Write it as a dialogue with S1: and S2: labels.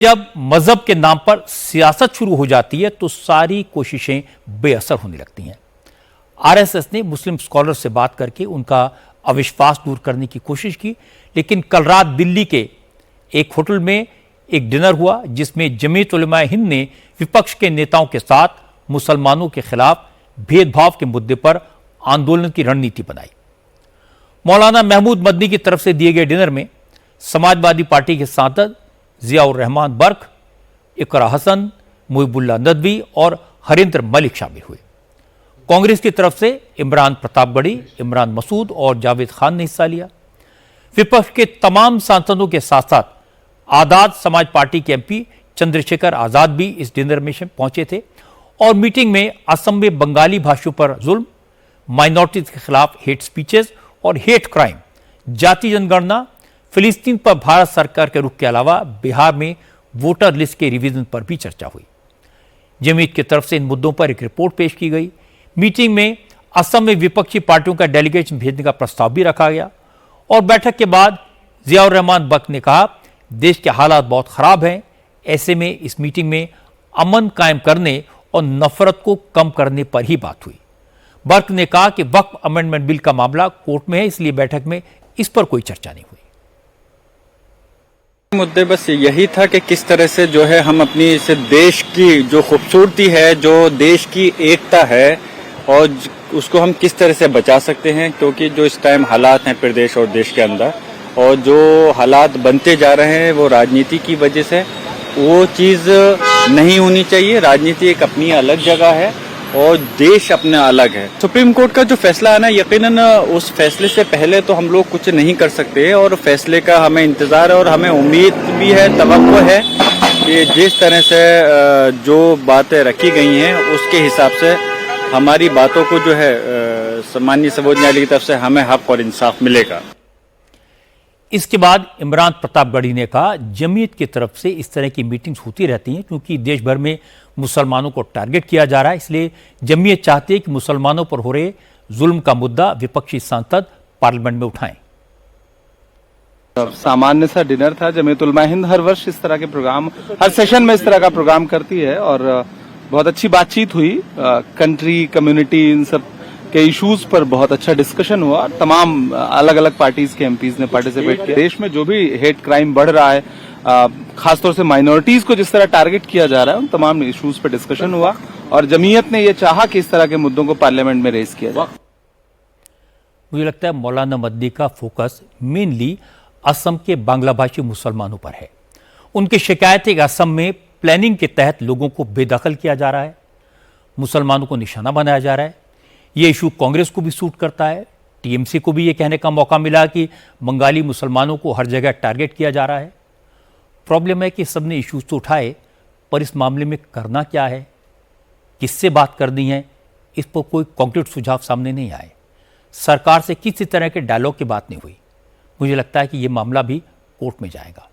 S1: जब मजहब के नाम पर सियासत शुरू हो जाती है तो सारी कोशिशें बेअसर होने लगती हैं। आरएसएस ने मुस्लिम स्कॉलर से बात करके उनका अविश्वास दूर करने की कोशिश की, लेकिन कल रात दिल्ली के एक होटल में एक डिनर हुआ जिसमें जमीयत उलमा हिंद ने विपक्ष के नेताओं के साथ मुसलमानों के खिलाफ भेदभाव के मुद्दे पर आंदोलन की रणनीति बनाई। मौलाना महमूद मदनी की तरफ से दिए गए डिनर में समाजवादी पार्टी के सांसद जियाउर रहमान बर्क, इकरा हसन, मुहिबुल्लाह नदवी और हरिंद्र मलिक शामिल हुए। कांग्रेस की तरफ से इमरान प्रतापगढ़ी, इमरान मसूद और जावेद खान ने हिस्सा लिया। विपक्ष के तमाम सांसदों के साथ साथ आजाद समाज पार्टी के एमपी चंद्रशेखर आजाद भी इस डिनर में पहुंचे थे और मीटिंग में असम में बंगाली भाषियों पर जुल्म, माइनॉरिटीज के खिलाफ हेट स्पीचेस और हेट क्राइम, जाति जनगणना, फिलिस्तीन पर भारत सरकार के रुख के अलावा बिहार में वोटर लिस्ट के रिवीजन पर भी चर्चा हुई। जमीयत की तरफ से इन मुद्दों पर एक रिपोर्ट पेश की गई। मीटिंग में असम में विपक्षी पार्टियों का डेलीगेशन भेजने का प्रस्ताव भी रखा गया और बैठक के बाद जियाउर रहमान बर्क ने कहा, देश के हालात बहुत खराब हैं, ऐसे में इस मीटिंग में अमन कायम करने और नफरत को कम करने पर ही बात हुई। बर्क ने कहा कि वक्फ अमेंडमेंट बिल का मामला कोर्ट में है, इसलिए बैठक में इस पर कोई चर्चा नहीं हुई।
S2: मुद्दे बस यही था कि किस तरह से जो है हम अपनी इस देश की जो खूबसूरती है, जो देश की एकता है और उसको हम किस तरह से बचा सकते हैं, क्योंकि जो इस टाइम हालात हैं प्रदेश और देश के अंदर और जो हालात बनते जा रहे हैं वो राजनीति की वजह से, वो चीज़ नहीं होनी चाहिए। राजनीति एक अपनी अलग जगह है और देश अपना अलग है। सुप्रीम कोर्ट का जो फैसला है ना, यकीनन उस फैसले से पहले तो हम लोग कुछ नहीं कर सकते और फैसले का हमें इंतजार है और हमें उम्मीद भी है, तवक्को है कि जिस तरह से जो बातें रखी गई हैं उसके हिसाब से हमारी बातों को जो है माननीय सर्वोच्च न्यायालय की तरफ से हमें हक और इंसाफ मिलेगा।
S1: इसके बाद इमरान प्रतापगढ़ी ने कहा, जमीयत की तरफ से इस तरह की मीटिंग्स होती रहती हैं क्योंकि देश भर में मुसलमानों को टारगेट किया जा रहा है, इसलिए जमीयत चाहती है कि मुसलमानों पर हो रहे जुल्म का मुद्दा विपक्षी सांसद पार्लियामेंट में उठाएं।
S3: सामान्य सा डिनर था। जमीयत उलमा हिंद हर वर्ष इस तरह के प्रोग्राम, हर सेशन में इस तरह का प्रोग्राम करती है और बहुत अच्छी बातचीत हुई। कंट्री, कम्युनिटी, इन सब के इश्यूज पर बहुत अच्छा डिस्कशन हुआ। तमाम अलग अलग पार्टीज के एमपीज ने पार्टिसिपेट किया। देश में जो भी हेट क्राइम बढ़ रहा है, खासतौर से माइनॉरिटीज को जिस तरह टारगेट किया जा रहा है, उन तमाम इश्यूज पर डिस्कशन हुआ और जमीयत ने यह चाहा कि इस तरह के मुद्दों को पार्लियामेंट में रेज किया जाए।
S1: मुझे लगता है मौलाना मदनी का फोकस मेनली असम के बांग्ला भाषी मुसलमानों पर है। उनकी शिकायत है कि असम में प्लानिंग के तहत लोगों को बेदखल किया जा रहा है, मुसलमानों को निशाना बनाया जा रहा है। ये इशू कांग्रेस को भी सूट करता है। टीएमसी को भी ये कहने का मौका मिला कि बंगाली मुसलमानों को हर जगह टारगेट किया जा रहा है। प्रॉब्लम है कि सबने इश्यूज तो उठाए, पर इस मामले में करना क्या है, किससे बात करनी है, इस पर कोई कॉन्क्रीट सुझाव सामने नहीं आए। सरकार से किसी तरह के डायलॉग की बात नहीं हुई। मुझे लगता है कि ये मामला भी कोर्ट में जाएगा।